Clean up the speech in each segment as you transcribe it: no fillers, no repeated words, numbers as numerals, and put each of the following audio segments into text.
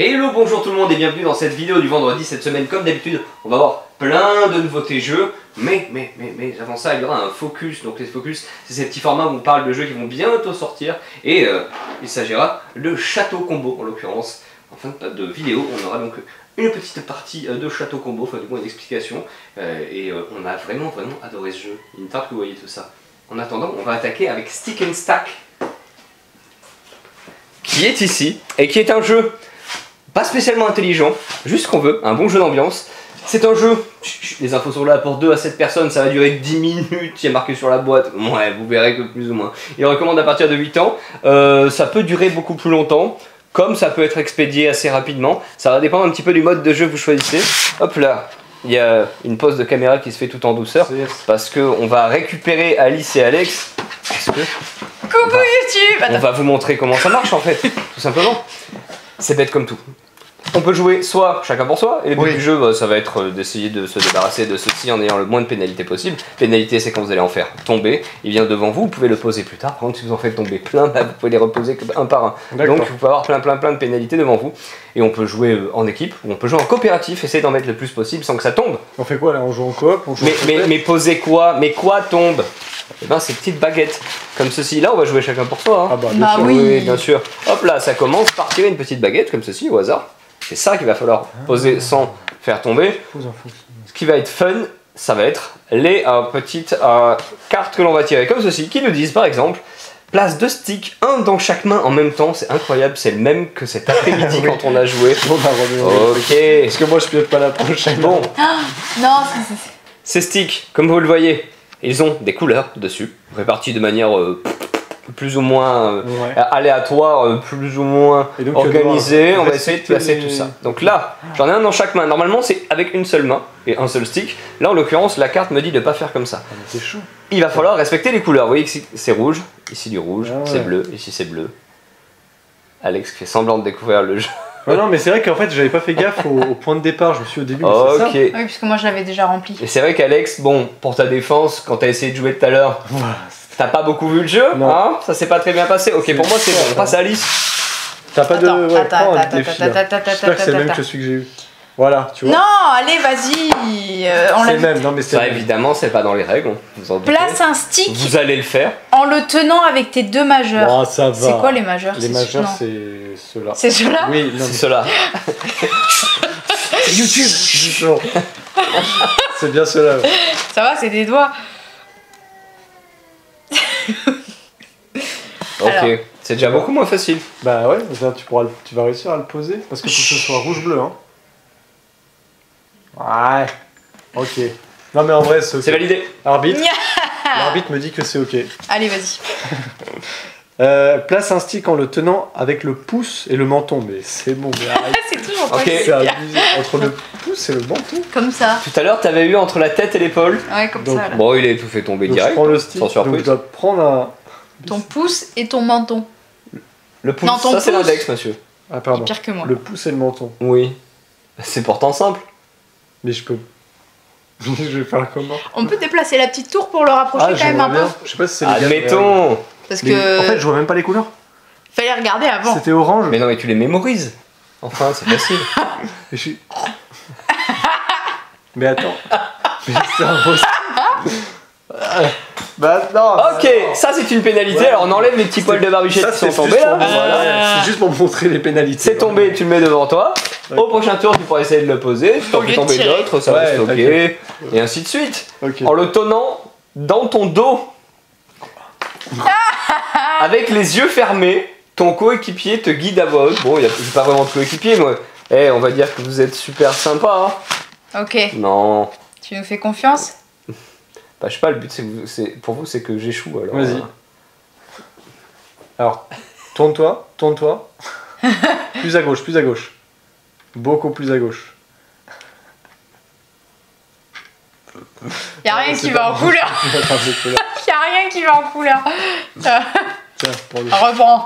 Hello, bonjour tout le monde et bienvenue dans cette vidéo du vendredi. Cette semaine, comme d'habitude, on va voir plein de nouveautés jeux. Mais avant ça, il y aura un focus. Donc les focus, c'est ces petits formats où on parle de jeux qui vont bientôt sortir. Et il s'agira de Château Combo, en l'occurrence. En fin de vidéo, on aura donc une petite partie de Château Combo, enfin du moins une explication. On a vraiment adoré ce jeu. Il me tarde que vous voyez tout ça. En attendant, on va attaquer avec Stick and Stack, qui est ici, et qui est un jeu pas spécialement intelligent, juste ce qu'on veut, un bon jeu d'ambiance. C'est un jeu, les infos sont là pour 2 à 7 personnes, ça va durer 10 minutes, il y a marqué sur la boîte, ouais, vous verrez que plus ou moins. Il recommande à partir de 8 ans, ça peut durer beaucoup plus longtemps, comme ça peut être expédié assez rapidement, ça va dépendre un petit peu du mode de jeu que vous choisissez. Hop là, il y a une pause de caméra qui se fait tout en douceur, parce qu'on va récupérer Alice et Alex, parce que coucou YouTube. On va vous montrer comment ça marche en fait, tout simplement. C'est bête comme tout. On peut jouer soit chacun pour soi, et le but du jeu, ça va être d'essayer de se débarrasser de ceci en ayant le moins de pénalités possible. Pénalité, c'est quand vous allez en faire tomber, il vient devant vous, vous pouvez le poser plus tard. Par contre, si vous en faites tomber plein, bah, vous pouvez les reposer un par un. Donc vous pouvez avoir plein de pénalités devant vous. Et on peut jouer en équipe, ou on peut jouer en coopératif, essayer d'en mettre le plus possible sans que ça tombe. On fait quoi là? On joue en coop? Mais poser quoi? Mais quoi tombe? Et ben ces petites baguettes, comme ceci. Là on va jouer chacun pour soi. Hein. Ah bah oui, bien sûr. Hop là, ça commence par tirer une petite baguette comme ceci au hasard. C'est ça qu'il va falloir poser sans faire tomber. Ce qui va être fun, ça va être les petites cartes que l'on va tirer comme ceci, qui nous disent par exemple place 2 sticks, un dans chaque main en même temps. C'est incroyable, c'est le même que cet après-midi quand on a joué. Ok. Parce que moi je pilote pas la prochaine. Bon. Non, Ces sticks, comme vous le voyez, ils ont des couleurs dessus, réparties de manière plus ou moins aléatoire, plus ou moins organisée. On va essayer de placer tout ça. Donc là, j'en ai un dans chaque main. Normalement, c'est avec une seule main et un seul stick. Là, en l'occurrence, la carte me dit de ne pas faire comme ça. C'est chaud. Il va falloir respecter les couleurs. Vous voyez que c'est rouge, ici du rouge, c'est bleu, ici c'est bleu. Alex fait semblant de découvrir le jeu. Ouais, non, mais c'est vrai qu'en fait, j'avais pas fait gaffe au point de départ. Je me suis au début. Ok. oui, puisque moi je l'avais déjà rempli. Et c'est vrai qu'Alex, bon, pour ta défense, quand t'as essayé de jouer tout à l'heure, t'as pas beaucoup vu le jeu, hein? Ça s'est pas très bien passé. Ok, pour moi c'est bon, on passe à Alice. T'as pas de. Attends, J'espère que c'est le même que celui que j'ai eu. Voilà, tu vois. Non, allez, vas-y. C'est le même, non mais c'est. Ça, évidemment, c'est pas dans les règles, vous en doutez. Place un stick. Vous allez le faire. En le tenant avec tes 2 majeurs. Oh, ça va. C'est quoi les majeurs? Les majeurs, c'est ceux-là. C'est ceux-là? Oui, c'est ceux-là. C'est YouTube. C'est bien ceux-là. Ça va, c'est des doigts. Ok, alors. c'est déjà beaucoup moins facile. Bah ouais, tu vas réussir à le poser parce que faut que ce soit rouge-bleu. Hein. Ouais. Ok. Non mais en vrai, c'est ok. C'est validé. L'arbitre me dit que c'est ok. Allez, vas-y. Place un stick en le tenant avec le pouce et le menton. Mais c'est bon, mais arrête. C'est toujours pas Ok. C'est abusé. Entre le pouce et le menton. comme ça. Tout à l'heure, t'avais eu entre la tête et l'épaule. Ouais, comme Donc, ça. Là. Bon, il est tout fait tomber Donc direct. je prends le stick. Sans surprise. Donc je dois prendre un. Ton pouce et ton menton. Le pouce, Non, ton ça c'est pouce. l'index, monsieur. Ah Il pardon. est pire que moi. Le pouce et le menton. Oui. C'est pourtant simple. Mais je peux. Je vais faire comment? On peut déplacer la petite tour pour le rapprocher quand même un peu. Je sais pas si c'est légal. Admettons. Parce Mais que. en fait, je vois même pas les couleurs. Fallait regarder avant. C'était orange. Mais non, mais tu les mémorises. Enfin, c'est facile. Et je suis. Mais attends. Mais c'est impossible. Bah non. Ok, ça c'est une pénalité. Ouais. Alors on enlève les petits poils de barbichette qui sont tombés là. Voilà, c'est juste pour montrer les pénalités. C'est tombé, tu le mets devant toi. Au prochain tour, tu pourras essayer de le poser. Tu Au en lieu fais de tomber tirer. d'autres, ça Ouais, reste ok. t'inquiète. Et ainsi de suite. Ok. En le tenant dans ton dos, avec les yeux fermés, ton coéquipier te guide à voix haute. Bon, j'ai pas vraiment de coéquipier, moi. Eh, on va dire que vous êtes super sympa. Hein. Ok. Non. Tu nous fais confiance? Bah, je sais pas, le but pour vous, c'est que j'échoue alors. Vas-y. Alors, tourne-toi. Plus à gauche, plus à gauche. Beaucoup plus à gauche. Y'a rien qui va en couleur. Y'a rien qui va en couleur. Tiens, pour le. Reprends.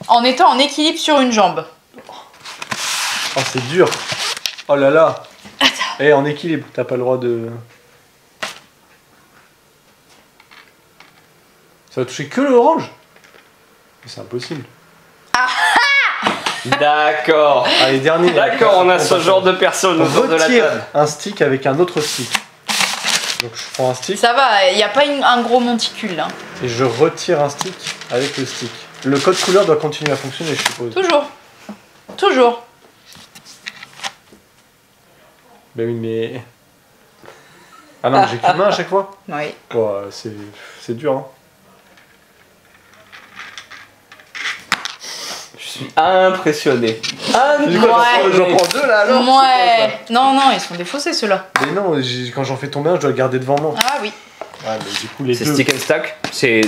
En étant en équilibre sur une jambe. Oh, c'est dur. Oh là là. Attends. Eh, en équilibre, t'as pas le droit de. Ça va toucher que l'orange? C'est impossible. D'accord. Allez, dernier. D'accord, on a ce genre de personnes On autour de la retire table. un stick avec un autre stick. Donc je prends un stick Ça va, il n'y a pas un gros monticule là. et je retire un stick avec le stick. Le code couleur doit continuer à fonctionner, je suppose. Toujours. Toujours. Ben oui, mais... Ah non, mais j'ai qu'une main à chaque fois. Oui. Bon, c'est dur, hein. Je suis impressionné. Du coup, j'en prends deux là alors. Ouais. Non, non, ils sont défaussés ceux-là. Mais non, quand j'en fais tomber un, je dois le garder devant moi. Ah oui. Ouais, mais du coup, les C'est deux... stick and stack, c'est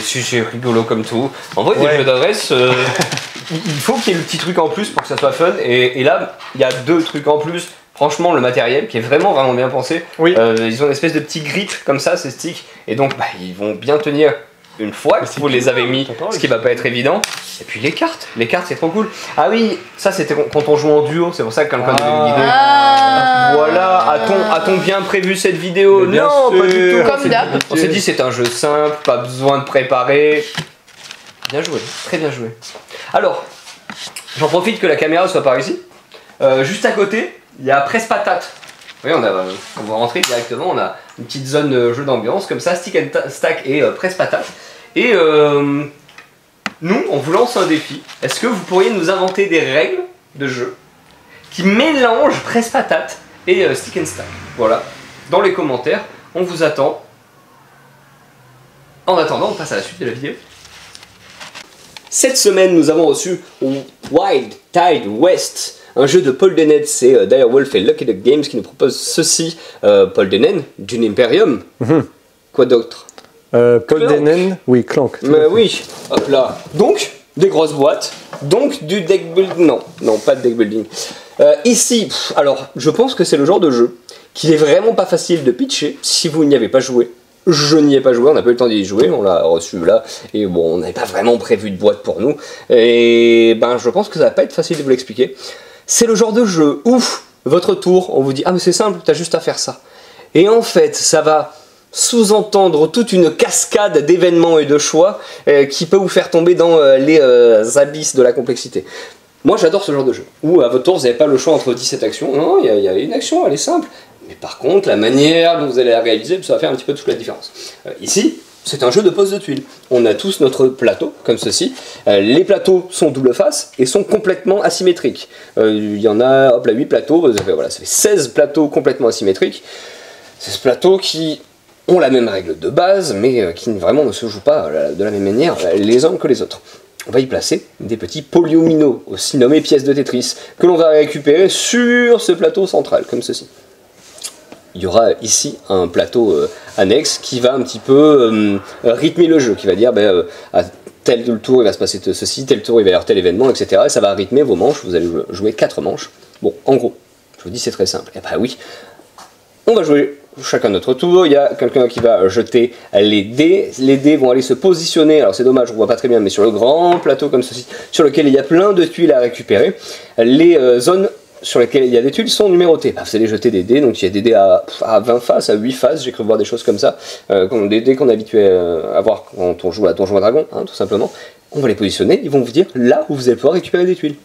rigolo comme tout. En vrai, des Ouais. jeux d'adresse, il faut qu'il y ait le petit truc en plus pour que ça soit fun. Et là, il y a deux trucs en plus. Franchement, le matériel qui est vraiment bien pensé. Oui. Ils ont une espèce de petit grip comme ça, ces sticks. Et donc, bah, ils vont bien tenir une fois Mais que c'est vous les cool, avez mis, t'as parlé, ce qui va pas être évident. Et puis les cartes c'est trop cool. Ah oui, ça c'était quand on joue en duo, c'est pour ça que quelqu'un devait une idée. Ah. Voilà, a-t-on bien prévu cette vidéo? Mais bien Non, pas du sûr. tout. Comme d'hab. On s'est dit c'est un jeu simple, pas besoin de préparer. Bien joué, très bien joué. Alors, j'en profite que la caméra soit par ici. Juste à côté, il y a Presse Patate. Vous voyez, on va rentrer directement, on a une petite zone de jeu d'ambiance comme ça, Stick and Stack et Presse Patate. Et nous, on vous lance un défi. Est-ce que vous pourriez nous inventer des règles de jeu qui mélangent Presse Patate et Stick and Stack? Voilà, dans les commentaires, on vous attend. En attendant, on passe à la suite de la vidéo. Cette semaine, nous avons reçu Wild Tide West, un jeu de Paul Denen. C'est Direwolf et Lucky Duck Games qui nous proposent ceci. Paul Denen, Dune Imperium. Quoi d'autre? Paul Clank. Denen, oui, Clank. Mais oui, hop là. Donc, des grosses boîtes. Donc, du deck building. Non, pas de deck building. Ici, alors, je pense que c'est le genre de jeu qui est vraiment pas facile de pitcher si vous n'y avez pas joué. Je n'y ai pas joué, on n'a pas eu le temps d'y jouer, on l'a reçu là, et bon, on n'avait pas vraiment prévu de boîte pour nous, et ben je pense que ça va pas être facile de vous l'expliquer. C'est le genre de jeu où, votre tour, on vous dit « Ah mais c'est simple, t'as juste à faire ça ». Et en fait, ça va sous-entendre toute une cascade d'événements et de choix qui peut vous faire tomber dans les abysses de la complexité. Moi j'adore ce genre de jeu, où à votre tour vous n'avez pas le choix entre 17 actions, non, il y a une action, elle est simple. Mais par contre, la manière dont vous allez la réaliser, ça va faire un petit peu toute la différence. Ici, c'est un jeu de pose de tuiles. On a tous notre plateau, comme ceci. Les plateaux sont double face et sont complètement asymétriques. Il y en a, hop là, 8 plateaux, voilà, ça fait 16 plateaux complètement asymétriques. C'est ce plateau qui ont la même règle de base, mais qui vraiment ne se jouent pas de la même manière les uns que les autres. On va y placer des petits polyomino, aussi nommés pièces de Tetris, que l'on va récupérer sur ce plateau central, comme ceci. Il y aura ici un plateau annexe qui va un petit peu rythmer le jeu, qui va dire à tel tour il va se passer ceci, tel tour il va y avoir tel événement, etc. Et ça va rythmer vos manches, vous allez jouer 4 manches. Bon, en gros, je vous dis c'est très simple. Et bah oui, on va jouer chacun notre tour, il y a quelqu'un qui va jeter les dés vont aller se positionner, alors c'est dommage, on voit pas très bien, mais sur le grand plateau comme ceci, sur lequel il y a plein de tuiles à récupérer. Les zones sur lesquelles il y a des tuiles sont numérotées. Vous allez jeter des dés, donc il y a des dés à 20 faces, à 8 faces, j'ai cru voir des choses comme ça, des dés qu'on est habitué à voir quand on joue à Donjons et Dragons, hein, tout simplement. On va les positionner, ils vont vous dire là où vous allez pouvoir récupérer des tuiles.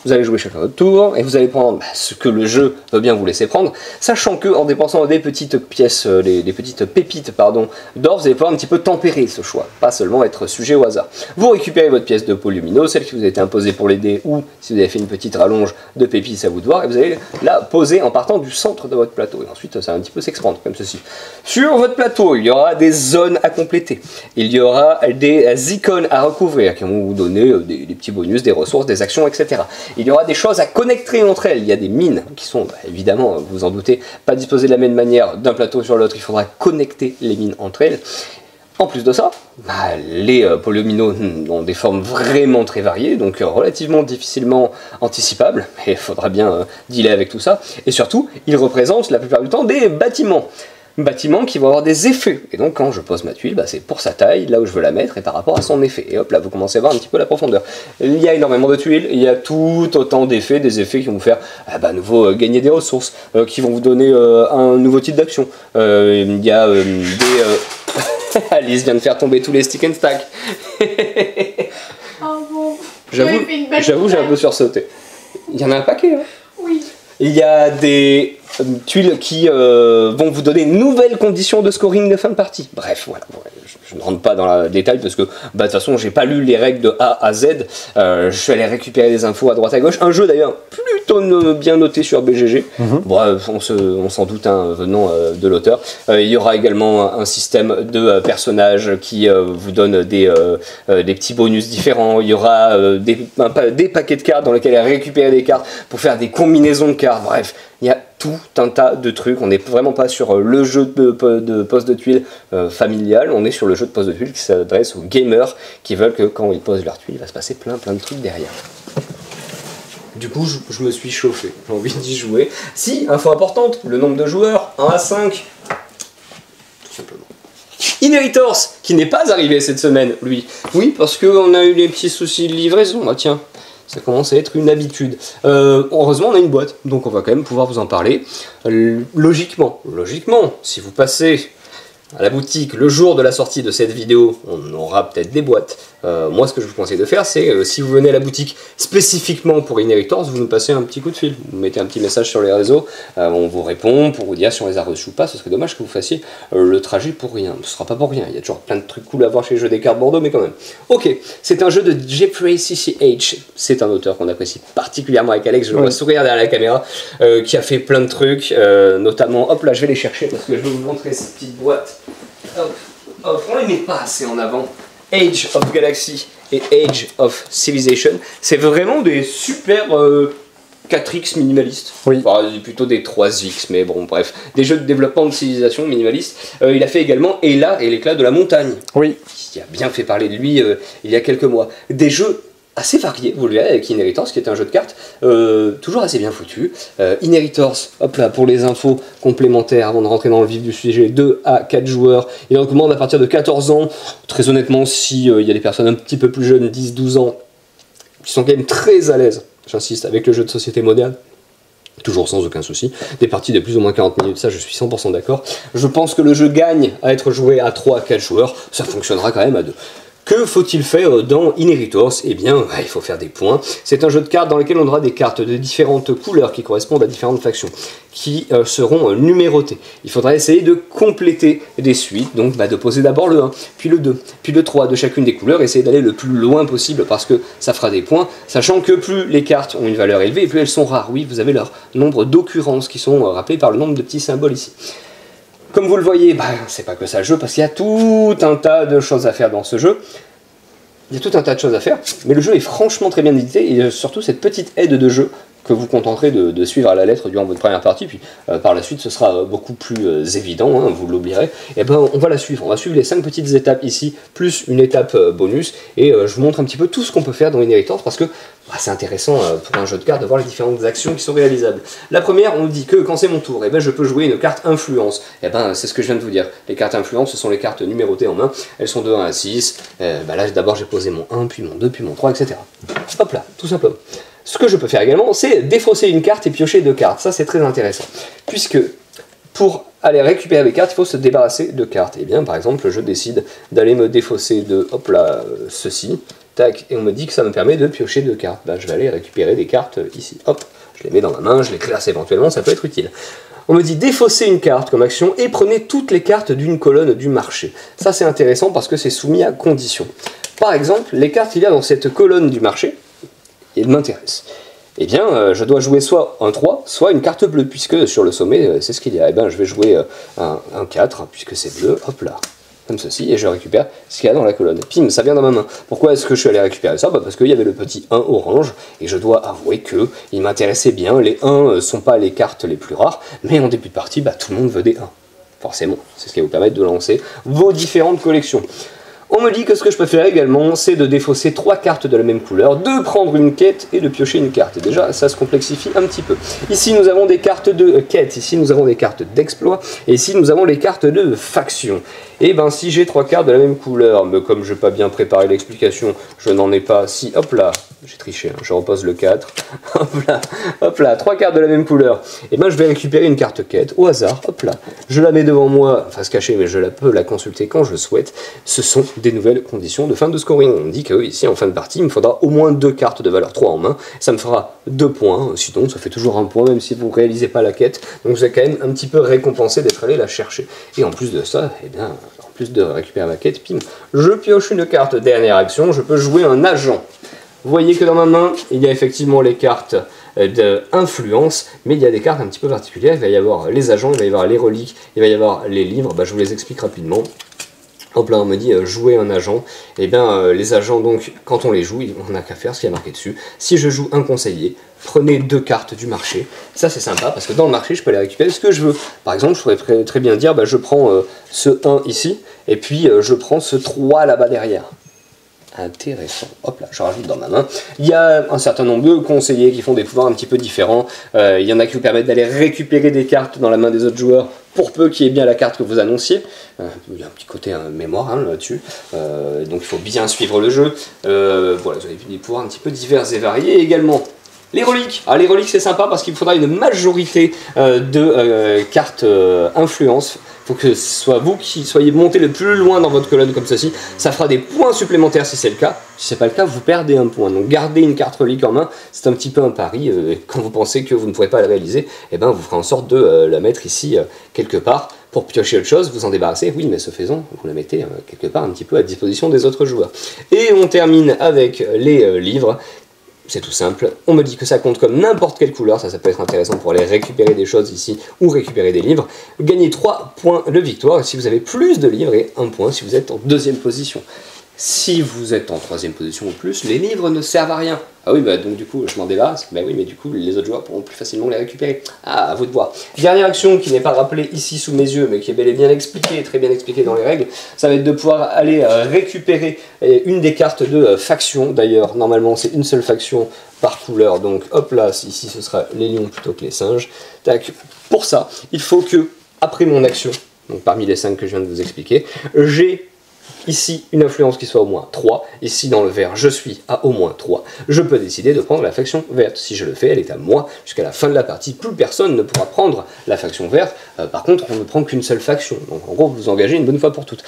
Vous allez jouer chacun votre tour, et vous allez prendre ce que le jeu veut bien vous laisser prendre, sachant que en dépensant des petites pièces, des petites pépites d'or, vous allez pouvoir un petit peu tempérer ce choix, pas seulement être sujet au hasard. Vous récupérez votre pièce de polymino, celle qui vous a été imposée pour les dés, ou si vous avez fait une petite rallonge de pépites à vous de voir, et vous allez la poser en partant du centre de votre plateau, et ensuite ça va un petit peu s'expandre, comme ceci. Sur votre plateau, il y aura des zones à compléter, il y aura des icônes à recouvrir, qui vont vous donner des petits bonus, des ressources, des actions, etc. Il y aura des choses à connecter entre elles. Il y a des mines qui sont, évidemment, vous en doutez, pas disposées de la même manière d'un plateau sur l'autre. Il faudra connecter les mines entre elles. En plus de ça, les polyomino ont des formes vraiment très variées, donc relativement difficilement anticipables. Mais il faudra bien dealer avec tout ça. Et surtout, ils représentent la plupart du temps des bâtiments. Bâtiments qui vont avoir des effets. Et donc quand je pose ma tuile, c'est pour sa taille, là où je veux la mettre, et par rapport à son effet. Et hop là, vous commencez à voir un petit peu la profondeur. Il y a énormément de tuiles, il y a tout autant d'effets, des effets qui vont vous faire à nouveau gagner des ressources, qui vont vous donner un nouveau type d'action. Il y a Alice vient de faire tomber tous les stick and stack. Oh bon. J'avoue, j'ai un peu sursauté. Il y en a un paquet, hein. Oui. Il y a des tuiles qui vont vous donner une nouvelle condition de scoring de fin de partie. Bref, voilà. Je ne rentre pas dans le détail parce que de toute façon, j'ai pas lu les règles de A à Z. Je suis allé récupérer des infos à droite à gauche. Un jeu d'ailleurs plutôt bien noté sur BGG. Bref, on s'en doute venant de l'auteur. Il y aura également un système de personnages qui vous donne des petits bonus différents. Il y aura des paquets de cartes dans lesquels récupérer des cartes pour faire des combinaisons de cartes. Bref, il y a tout un tas de trucs. On n'est vraiment pas sur le jeu de poste de tuiles familial, on est sur le jeu de poste de tuiles qui s'adresse aux gamers qui veulent que quand ils posent leurs tuiles, il va se passer plein de trucs derrière. Du coup, je me suis chauffé, j'ai envie d'y jouer. Si, info importante, le nombre de joueurs, 1 à 5. Tout simplement. Inheritors, qui n'est pas arrivé cette semaine, lui. Oui, parce qu'on a eu les petits soucis de livraison, ah tiens. Ça commence à être une habitude. Heureusement, on a une boîte, donc on va quand même pouvoir vous en parler. Logiquement, si vous passez à la boutique le jour de la sortie de cette vidéo, on aura peut-être des boîtes. Moi, ce que je vous conseille de faire, c'est si vous venez à la boutique spécifiquement pour Inheritors, vous nous passez un petit coup de fil. Vous mettez un petit message sur les réseaux, on vous répond pour vous dire si on les a reçus ou pas. Ce serait dommage que vous fassiez le trajet pour rien. Ce sera pas pour rien. Il y a toujours plein de trucs cool à voir chez les jeux des cartes Bordeaux, mais quand même. Ok, c'est un jeu de Jeffrey CCH. C'est un auteur qu'on apprécie particulièrement avec Alex. Je le vois sourire derrière la caméra, qui a fait plein de trucs, notamment. Hop là, je vais les chercher parce que je vais vous montrer ces petites boîtes. Hop, on les met pas assez en avant. Age of Galaxy et Age of Civilization, c'est vraiment des super 4X minimalistes. Oui. Enfin, plutôt des 3X, mais bon, bref. Des jeux de développement de civilisation minimalistes. Il a fait également Ella et l'éclat de la montagne. Oui. Qui a bien fait parler de lui il y a quelques mois. Des jeux assez varié, vous le verrez, avec Inheritors, qui est un jeu de cartes toujours assez bien foutu. Inheritors, hop là, pour les infos complémentaires, avant de rentrer dans le vif du sujet, 2 à 4 joueurs. Il recommande à partir de 14 ans. Très honnêtement, si il y a des personnes un petit peu plus jeunes, 10-12 ans, qui sont quand même très à l'aise, j'insiste, avec le jeu de société moderne, toujours sans aucun souci, des parties de plus ou moins 40 minutes, ça je suis 100% d'accord. Je pense que le jeu gagne à être joué à 3 à 4 joueurs, ça fonctionnera quand même à 2. Que faut-il faire dans Inheritors? Eh bien, il faut faire des points. C'est un jeu de cartes dans lequel on aura des cartes de différentes couleurs qui correspondent à différentes factions, qui seront numérotées. Il faudra essayer de compléter des suites, donc de poser d'abord le 1, puis le 2, puis le 3 de chacune des couleurs, essayer d'aller le plus loin possible parce que ça fera des points, sachant que plus les cartes ont une valeur élevée, et plus elles sont rares. Oui, vous avez leur nombre d'occurrences qui sont rappelées par le nombre de petits symboles ici. Comme vous le voyez, c'est pas que ça le jeu, parce qu'il y a tout un tas de choses à faire dans ce jeu. Il y a tout un tas de choses à faire, mais le jeu est franchement très bien édité, et surtout cette petite aide de jeu que vous contenterez de suivre à la lettre durant votre première partie, puis par la suite ce sera beaucoup plus évident, hein, vous l'oublierez, et on va la suivre, on va suivre les 5 petites étapes ici, plus une étape bonus, et je vous montre un petit peu tout ce qu'on peut faire dans Inheritors, parce que c'est intéressant pour un jeu de cartes de voir les différentes actions qui sont réalisables. La première, on dit que quand c'est mon tour, je peux jouer une carte influence. C'est ce que je viens de vous dire. Les cartes influence, ce sont les cartes numérotées en main. Elles sont de 1 à 6. Là, d'abord, j'ai posé mon 1, puis mon 2, puis mon 3, etc. Hop là, tout simplement. Ce que je peux faire également, c'est défausser une carte et piocher 2 cartes. Ça, c'est très intéressant. Puisque, pour aller récupérer des cartes, il faut se débarrasser de cartes. Et bien, par exemple, je décide d'aller me défausser de, hop là, ceci. Tac, et on me dit que ça me permet de piocher 2 cartes. Je vais aller récupérer des cartes ici. Hop, je les mets dans ma main, je les classe éventuellement, ça peut être utile. On me dit défausser une carte comme action et prenez toutes les cartes d'une colonne du marché. Ça c'est intéressant parce que c'est soumis à conditions. Par exemple, les cartes qu'il y a dans cette colonne du marché, elles m'intéressent. Eh bien, je dois jouer soit un 3, soit une carte bleue, puisque sur le sommet, c'est ce qu'il y a. Eh bien, je vais jouer un 4, puisque c'est bleu, hop là. Comme ceci, et je récupère ce qu'il y a dans la colonne. Pim, ça vient dans ma main. Pourquoi est-ce que je suis allé récupérer ça? Parce qu'il y avait le petit 1 orange, et je dois avouer que il m'intéressait bien. Les 1 sont pas les cartes les plus rares, mais en début de partie, tout le monde veut des 1. Forcément, c'est ce qui va vous permettre de lancer vos différentes collections. On me dit que ce que je peux faire également, c'est de défausser 3 cartes de la même couleur, de prendre une quête et de piocher une carte. Et déjà, ça se complexifie un petit peu. Ici, nous avons des cartes de quête, ici, nous avons des cartes d'exploit, et ici, nous avons les cartes de faction. Et si j'ai 3 cartes de la même couleur, mais comme je n'ai pas bien préparé l'explication, je n'en ai pas. Si, hop là, j'ai triché, hein, je repose le 4, hop là, 3 cartes de la même couleur. Et je vais récupérer une carte quête au hasard, hop là. Je la mets devant moi, face cachée, mais je peux la consulter quand je souhaite. Ce sont des nouvelles conditions de fin de scoring. On dit que ici en fin de partie il me faudra au moins 2 cartes de valeur 3 en main, ça me fera 2 points, sinon ça fait toujours 1 point même si vous ne réalisez pas la quête, donc vous êtes quand même un petit peu récompensé d'être allé la chercher. Et en plus de ça, eh bien, en plus de récupérer ma quête, pim, je pioche une carte dernière action, je peux jouer un agent. Vous voyez que dans ma main, il y a effectivement les cartes d'influence, mais il y a des cartes un petit peu particulières. Il va y avoir les agents, il va y avoir les reliques, il va y avoir les livres. Je vous les explique rapidement. Hop là, on me dit jouer un agent. Et bien les agents, donc, quand on les joue, on n'a qu'à faire ce qui est marqué dessus. Si je joue un conseiller, prenez 2 cartes du marché. Ça c'est sympa parce que dans le marché, je peux les récupérer ce que je veux. Par exemple, je pourrais très bien dire, je prends ce 1 ici, et puis je prends ce 3 là-bas derrière. Intéressant. Hop là, je rajoute dans ma main. Il y a un certain nombre de conseillers qui font des pouvoirs un petit peu différents. Il y en a qui vous permettent d'aller récupérer des cartes dans la main des autres joueurs pour peu qu'il y ait bien la carte que vous annonciez. Il y a un petit côté mémoire là-dessus. Donc il faut bien suivre le jeu. Voilà, vous avez des pouvoirs un petit peu divers et variés également. Les reliques. Les reliques c'est sympa parce qu'il faudra une majorité de cartes influence. Il faut que ce soit vous qui soyez monté le plus loin dans votre colonne comme ceci. Ça fera des points supplémentaires si c'est le cas. Si c'est pas le cas, vous perdez un point. Donc gardez une carte relique en main, c'est un petit peu un pari. Quand vous pensez que vous ne pourrez pas la réaliser, vous ferez en sorte de la mettre ici quelque part. Pour piocher autre chose, vous en débarrassez, oui, mais ce faisant, vous la mettez quelque part un petit peu à disposition des autres joueurs. Et on termine avec les livres. C'est tout simple, on me dit que ça compte comme n'importe quelle couleur, ça peut être intéressant pour aller récupérer des choses ici ou récupérer des livres. Gagnez 3 points de victoire si vous avez plus de livres et 1 point si vous êtes en 2e position. Si vous êtes en 3e position ou plus, les livres ne servent à rien. Ah oui, donc du coup, je m'en débarrasse. Oui, mais du coup, les autres joueurs pourront plus facilement les récupérer. À vous de voir. Dernière action qui n'est pas rappelée ici sous mes yeux, mais qui est bel et bien expliquée, très bien expliquée dans les règles, ça va être de pouvoir aller récupérer une des cartes de faction. D'ailleurs, normalement, c'est une seule faction par couleur. Donc, hop là, ici, ce sera les lions plutôt que les singes. Tac. Pour ça, il faut que, après mon action, donc parmi les 5 que je viens de vous expliquer, j'ai ici une influence qui soit au moins 3, ici dans le vert je suis à au moins 3, je peux décider de prendre la faction verte. Si je le fais, elle est à moi jusqu'à la fin de la partie, plus personne ne pourra prendre la faction verte. Par contre, on ne prend qu'une seule faction, donc en gros vous vous engagez une bonne fois pour toutes.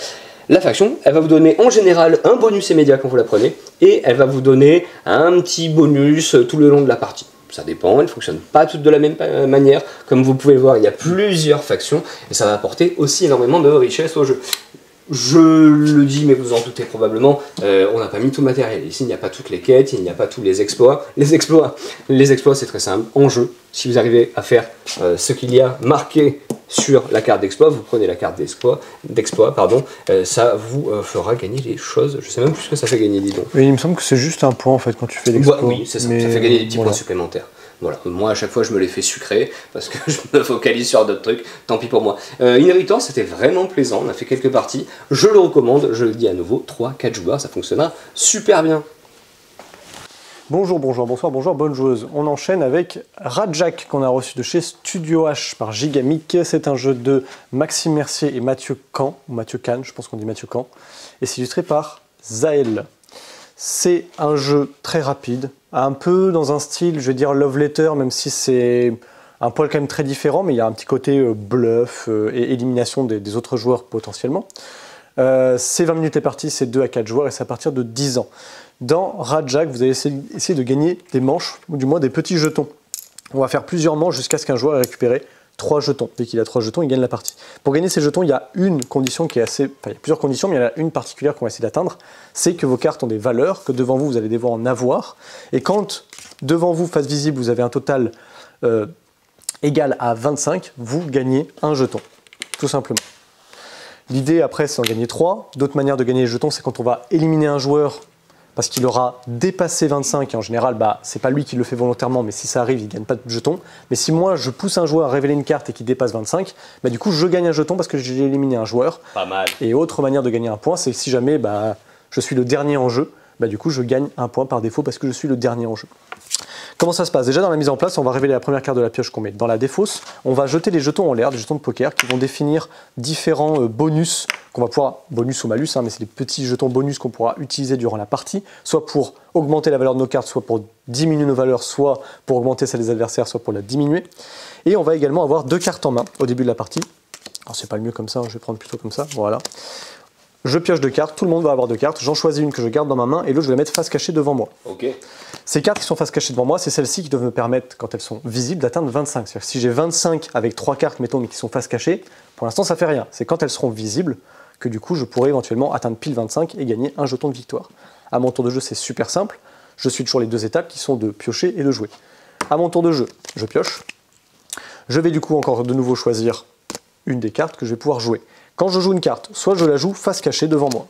La faction, elle va vous donner en général un bonus immédiat quand vous la prenez, et elle va vous donner un petit bonus tout le long de la partie. Ça dépend, elles ne fonctionnent pas toutes de la même manière. Comme vous pouvez le voir, il y a plusieurs factions, et ça va apporter aussi énormément de richesse au jeu. Je le dis, mais vous en doutez probablement, on n'a pas mis tout le matériel. Ici, il n'y a pas toutes les quêtes, il n'y a pas tous les exploits. Les exploits, c'est très simple. En jeu, si vous arrivez à faire ce qu'il y a marqué sur la carte d'exploit, vous prenez la carte d'exploit, ça vous fera gagner les choses. Je sais même plus ce que ça fait gagner, dis donc. Oui, il me semble que c'est juste un point en fait quand tu fais l'exploit. Oui, c'est ça, ça fait gagner des petits points supplémentaires. Voilà, moi à chaque fois je me les fais sucrer parce que je me focalise sur d'autres trucs, tant pis pour moi. Inheritor, c'était vraiment plaisant, on a fait quelques parties, je le recommande, je le dis à nouveau, 3-4 joueurs, ça fonctionnera super bien. Bonjour, bonjour, bonsoir, bonjour, bonne joueuse. On enchaîne avec Rajak qu'on a reçu de chez Studio H par Gigamic. C'est un jeu de Maxime Mercier et Mathieu Can, ou Mathieu Kahn, je pense qu'on dit Mathieu Can, et c'est illustré par Zael. C'est un jeu très rapide, un peu dans un style, je vais dire love letter, même si c'est un poil quand même très différent, mais il y a un petit côté bluff et élimination des autres joueurs potentiellement. C'est 20 minutes les parties, c'est 2 à 4 joueurs et c'est à partir de 10 ans. Dans Rajak, vous allez essayer de gagner des manches, ou du moins des petits jetons. On va faire plusieurs manches jusqu'à ce qu'un joueur ait récupéré 3 jetons. Dès qu'il a 3 jetons, il gagne la partie. Pour gagner ces jetons, il y a une condition qui est assez... Enfin, il y a plusieurs conditions, mais il y en a une particulière qu'on va essayer d'atteindre. C'est que vos cartes ont des valeurs, que devant vous, vous allez devoir en avoir. Et quand devant vous, face visible, vous avez un total égal à 25, vous gagnez un jeton. Tout simplement. L'idée, après, c'est d'en gagner 3. D'autres manières de gagner les jetons, c'est quand on va éliminer un joueur parce qu'il aura dépassé 25, et en général, c'est pas lui qui le fait volontairement, mais si ça arrive, il ne gagne pas de jeton. Mais si moi, je pousse un joueur à révéler une carte et qu'il dépasse 25, du coup, je gagne un jeton parce que j'ai éliminé un joueur. Pas mal. Et autre manière de gagner un point, c'est si jamais je suis le dernier en jeu, du coup, je gagne un point par défaut parce que je suis le dernier en jeu. Comment ça se passe? Déjà dans la mise en place, on va révéler la première carte de la pioche qu'on met dans la défausse. On va jeter les jetons en l'air, des jetons de poker qui vont définir différents bonus qu'on va pouvoir, bonus ou malus, mais c'est des petits jetons bonus qu'on pourra utiliser durant la partie, soit pour augmenter la valeur de nos cartes, soit pour diminuer nos valeurs, soit pour augmenter celle des adversaires, soit pour la diminuer. Et on va également avoir 2 cartes en main au début de la partie. Alors c'est pas le mieux comme ça, je vais prendre plutôt comme ça, voilà. je pioche 2 cartes, tout le monde va avoir 2 cartes, j'en choisis une que je garde dans ma main et l'autre je vais la mettre face cachée devant moi. Ok. Ces cartes qui sont face cachée devant moi, c'est celles-ci qui doivent me permettre, quand elles sont visibles, d'atteindre 25. C'est-à-dire que si j'ai 25 avec 3 cartes, mettons, mais qui sont face cachée, pour l'instant ça fait rien. C'est quand elles seront visibles que du coup je pourrai éventuellement atteindre pile 25 et gagner un jeton de victoire. À mon tour de jeu, c'est super simple. Je suis toujours les 2 étapes qui sont de piocher et de jouer. À mon tour de jeu, je pioche. Je vais du coup encore de nouveau choisir une des cartes que je vais pouvoir jouer. Quand je joue une carte, soit je la joue face cachée devant moi.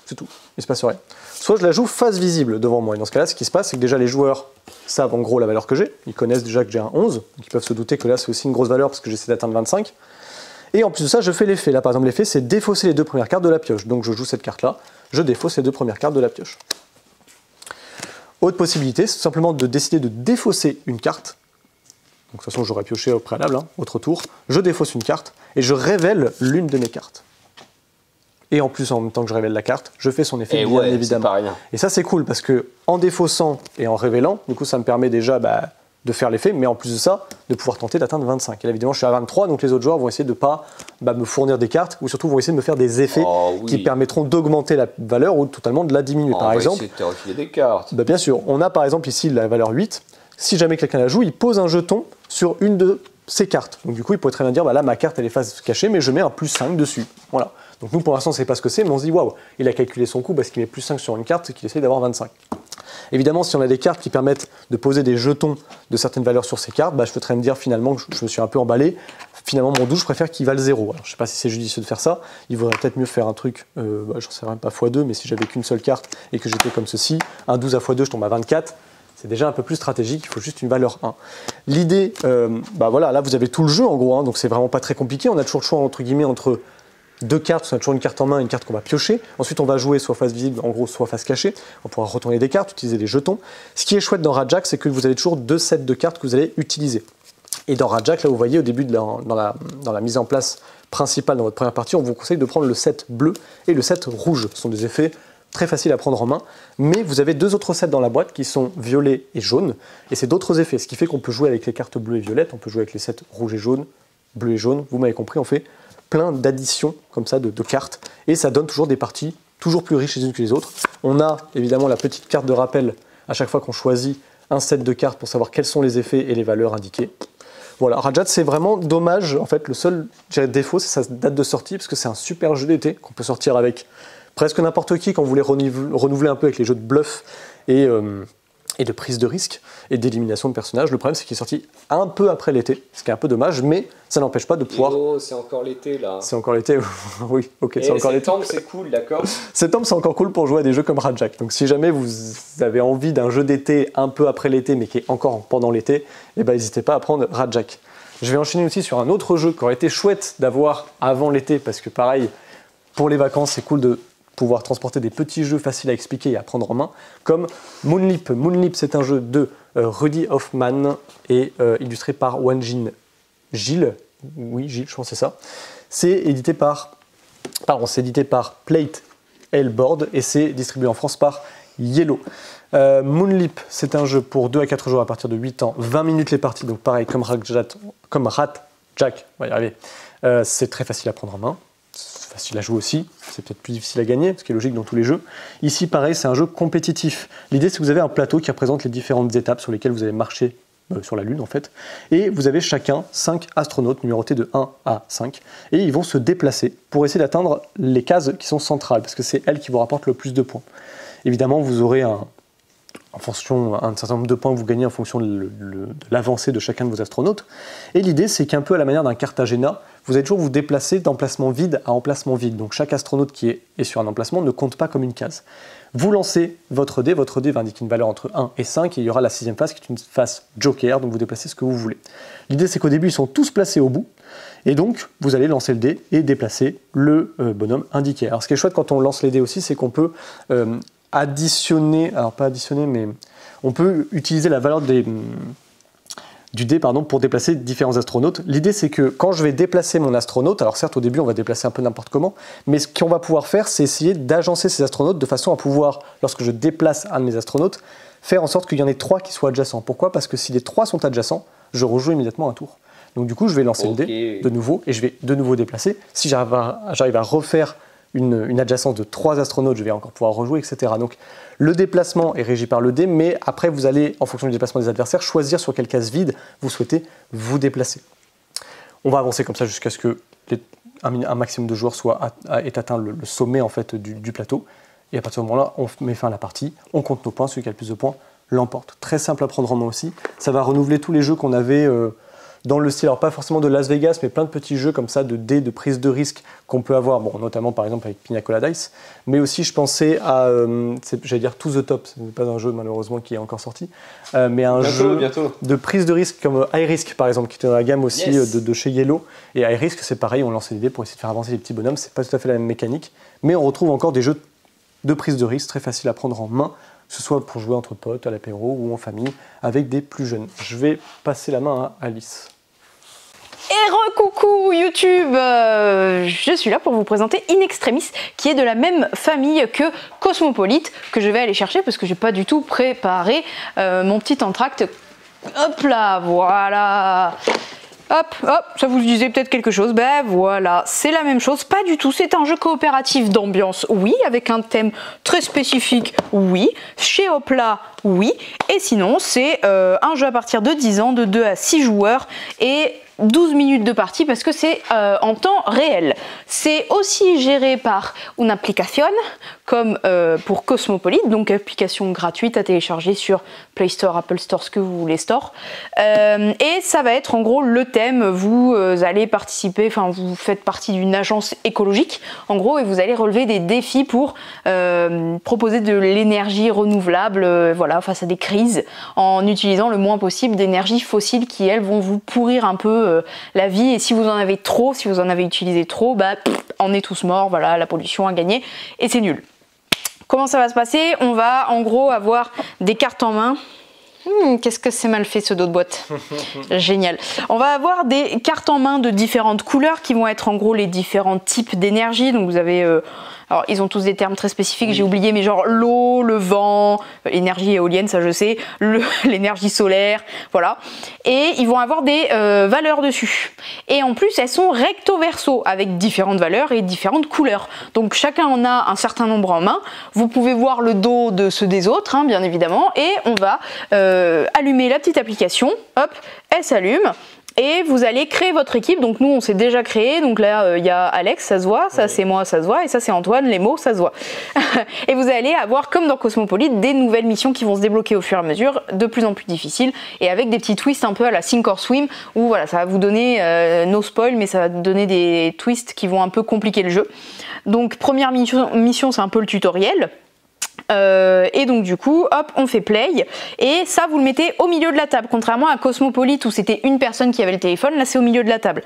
C'est tout, il ne se passe rien. Soit je la joue face visible devant moi. Et dans ce cas-là, ce qui se passe, c'est que déjà les joueurs savent en gros la valeur que j'ai. Ils connaissent déjà que j'ai un 11. Donc ils peuvent se douter que là, c'est aussi une grosse valeur parce que j'essaie d'atteindre 25. Et en plus de ça, je fais l'effet. Là, par exemple, l'effet, c'est défausser les 2 premières cartes de la pioche. Donc je joue cette carte-là, je défausse les 2 premières cartes de la pioche. Autre possibilité, c'est tout simplement de décider de défausser une carte. Donc de toute façon, j'aurais pioché au préalable, hein, autre tour. Je défausse une carte et je révèle l'une de mes cartes. Et en plus, en même temps que je révèle la carte, je fais son effet, bien évidemment. Pas rien. Et ça, c'est cool parce que en défaussant et en révélant, du coup, ça me permet déjà de faire l'effet, mais en plus de ça, de pouvoir tenter d'atteindre 25. Et là, évidemment, je suis à 23, donc les autres joueurs vont essayer de ne pas me fournir des cartes, ou surtout vont essayer de me faire des effets qui permettront d'augmenter la valeur ou totalement de la diminuer. Par exemple, essayer de te refiler des cartes. Bien sûr, on a par exemple ici la valeur 8. Si jamais quelqu'un la joue, il pose un jeton sur une de ses cartes. Donc du coup, il pourrait très bien dire, là, ma carte, elle est face cachée, mais je mets un +5 dessus. Voilà. Donc nous, pour l'instant, on ne sait pas ce que c'est, mais on se dit, waouh, il a calculé son coup parce qu'il met +5 sur une carte et qu'il essaie d'avoir 25. Évidemment, si on a des cartes qui permettent de poser des jetons de certaines valeurs sur ces cartes, je peux très bien me dire finalement que je me suis un peu emballé. Finalement, mon 12, je préfère qu'il vaille 0. Alors, je ne sais pas si c'est judicieux de faire ça. Il vaudrait peut-être mieux faire un truc, j'en sais rien, pas x2, mais si j'avais qu'une seule carte et que j'étais comme ceci, un 12 à x2, je tombe à 24. C'est déjà un peu plus stratégique, il faut juste une valeur 1. L'idée, voilà, là vous avez tout le jeu en gros, hein, donc c'est vraiment pas très compliqué. On a toujours le choix entre guillemets entre 2 cartes, on a toujours une carte en main et une carte qu'on va piocher. Ensuite on va jouer soit face visible, en gros soit face cachée. On pourra retourner des cartes, utiliser des jetons. Ce qui est chouette dans Rajak, c'est que vous avez toujours 2 sets de cartes que vous allez utiliser. Et dans Rajak, là vous voyez au début dans la mise en place principale dans votre première partie, on vous conseille de prendre le set bleu et le set rouge. Ce sont des effets très facile à prendre en main, mais vous avez 2 autres sets dans la boîte qui sont violet et jaune, et c'est d'autres effets, ce qui fait qu'on peut jouer avec les cartes bleues et violettes, on peut jouer avec les sets rouge et jaune, bleu et jaune, vous m'avez compris, on fait plein d'additions comme ça de cartes, et ça donne toujours des parties toujours plus riches les unes que les autres. On a évidemment la petite carte de rappel à chaque fois qu'on choisit un set de cartes pour savoir quels sont les effets et les valeurs indiquées. Voilà, Rajat, c'est vraiment dommage, en fait, le seul défaut, c'est sa date de sortie, parce que c'est un super jeu d'été qu'on peut sortir avec presque n'importe qui quand vous voulez renouveler un peu avec les jeux de bluff et de prise de risque et d'élimination de personnages. Le problème, c'est qu'il est sorti un peu après l'été, ce qui est un peu dommage, mais ça n'empêche pas de pouvoir... Oh, c'est encore l'été, là. C'est encore l'été, oui, ok, c'est encore l'été. Septembre, c'est cool, d'accord. Septembre, c'est encore cool pour jouer à des jeux comme Rajak. Donc si jamais vous avez envie d'un jeu d'été un peu après l'été, mais qui est encore pendant l'été, n'hésitez pas à prendre Rajak. Je vais enchaîner aussi sur un autre jeu qui aurait été chouette d'avoir avant l'été, parce que pareil, pour les vacances, c'est cool de pouvoir transporter des petits jeux faciles à expliquer et à prendre en main, comme Moonleap. Moonleap, c'est un jeu de Rudy Hoffman et illustré par Wanjin Gilles. Oui, Gilles, je pense que c'est ça. C'est édité par Plate Board et c'est distribué en France par Yellow. Moonleap, c'est un jeu pour 2 à 4 joueurs à partir de 8 ans, 20 minutes les parties, donc pareil, comme Rajak, on va y arriver. C'est très facile à prendre en main. Facile à jouer aussi, c'est peut-être plus difficile à gagner, ce qui est logique dans tous les jeux. Ici, pareil, c'est un jeu compétitif. L'idée, c'est que vous avez un plateau qui représente les différentes étapes sur lesquelles vous allez marcher sur la Lune, en fait. Et vous avez chacun 5 astronautes numérotés de 1 à 5. Et ils vont se déplacer pour essayer d'atteindre les cases qui sont centrales, parce que c'est elles qui vous rapportent le plus de points. Évidemment, vous aurez un certain nombre de points que vous gagnez en fonction de l'avancée de chacun de vos astronautes. Et l'idée, c'est qu'un peu à la manière d'un Cartagena, vous allez toujours vous déplacer d'emplacement vide à emplacement vide. Donc chaque astronaute qui est sur un emplacement ne compte pas comme une case. Vous lancez votre dé va indiquer une valeur entre 1 et 5, et il y aura la 6e phase qui est une phase joker, donc vous déplacez ce que vous voulez. L'idée, c'est qu'au début, ils sont tous placés au bout, et donc vous allez lancer le dé et déplacer le bonhomme indiqué. Alors ce qui est chouette quand on lance les dés aussi, c'est qu'on peut additionner, alors pas additionner, mais on peut utiliser la valeur du dé pour déplacer différents astronautes. L'idée, c'est que quand je vais déplacer mon astronaute, alors certes au début on va déplacer un peu n'importe comment, mais ce qu'on va pouvoir faire, c'est essayer d'agencer ces astronautes de façon à pouvoir, lorsque je déplace un de mes astronautes, faire en sorte qu'il y en ait 3 qui soient adjacents. Pourquoi ? Parce que si les 3 sont adjacents, je rejoue immédiatement un tour. Donc du coup, je vais lancer le dé de nouveau et je vais de nouveau déplacer. Si j'arrive à refaire une adjacence de 3 astronautes, je vais encore pouvoir rejouer, etc. Donc le déplacement est régi par le dé, mais après vous allez, en fonction du déplacement des adversaires, choisir sur quelle case vide vous souhaitez vous déplacer. On va avancer comme ça jusqu'à ce que un maximum de joueurs ait atteint le sommet en fait, du plateau. Et à partir de ce moment-là, on met fin à la partie, on compte nos points, celui qui a le plus de points l'emporte. Très simple à prendre en main aussi. Ça va renouveler tous les jeux qu'on avait dans le style, alors pas forcément de Las Vegas, mais plein de petits jeux comme ça, de dés, de prise de risque qu'on peut avoir, bon, notamment par exemple avec Pina Colada Dice, mais aussi je pensais à, j'allais dire To the Top, ce n'est pas un jeu malheureusement qui est encore sorti, mais un jeu de prise de risque comme High Risk par exemple, qui était dans la gamme aussi de chez Yellow. Et High Risk, c'est pareil, on lance des dés pour essayer de faire avancer les petits bonhommes, c'est pas tout à fait la même mécanique, mais on retrouve encore des jeux de prise de risque très faciles à prendre en main, que ce soit pour jouer entre potes, à l'apéro ou en famille, avec des plus jeunes. Je vais passer la main à Alice. Et recoucou YouTube, je suis là pour vous présenter In Extremis, qui est de la même famille que Cosmopolite, que je vais aller chercher parce que j'ai pas du tout préparé mon petit entracte. Hop là, voilà. Hop, hop, ça vous disait peut-être quelque chose, ben voilà, c'est la même chose, pas du tout, c'est un jeu coopératif d'ambiance, oui, avec un thème très spécifique, oui, chez Hopla, oui, et sinon c'est un jeu à partir de 10 ans, de 2 à 6 joueurs, et 12 minutes de partie parce que c'est en temps réel. C'est aussi géré par une application comme pour Cosmopolite, donc application gratuite à télécharger sur Play Store, Apple Store, ce que vous voulez store. Et ça va être en gros le thème, vous allez participer, enfin vous faites partie d'une agence écologique en gros et vous allez relever des défis pour proposer de l'énergie renouvelable voilà, face à des crises en utilisant le moins possible d'énergie fossile qui elles vont vous pourrir un peu la vie, et si vous en avez trop, si vous en avez utilisé trop, bah on est tous morts, voilà, la pollution a gagné et c'est nul. Comment ça va se passer? On va en gros avoir des cartes en main. Qu'est-ce que c'est mal fait ce dos de boîte. Génial. On va avoir des cartes en main de différentes couleurs qui vont être en gros les différents types d'énergie. Donc vous avez alors ils ont tous des termes très spécifiques, j'ai oublié, mais genre l'eau, le vent, l'énergie éolienne, ça je sais, l'énergie solaire, voilà. Et ils vont avoir des valeurs dessus. Et en plus elles sont recto verso avec différentes valeurs et différentes couleurs. Donc chacun en a un certain nombre en main. Vous pouvez voir le dos de ceux des autres, hein, bien évidemment, et on va allumer la petite application, hop, elle s'allume. Et vous allez créer votre équipe, donc nous on s'est déjà créé, donc là il y a Alex, ça se voit, ça c'est moi, ça se voit, et ça c'est Antoine, les mots, ça se voit. Et vous allez avoir, comme dans Cosmopolite, des nouvelles missions qui vont se débloquer au fur et à mesure, de plus en plus difficiles, et avec des petits twists un peu à la Sink or Swim, où voilà, ça va vous donner, no spoil, mais ça va donner des twists qui vont un peu compliquer le jeu. Donc première mission c'est un peu le tutoriel. Et donc du coup hop on fait play et ça vous le mettez au milieu de la table, contrairement à Cosmopolite où c'était une personne qui avait le téléphone, là c'est au milieu de la table.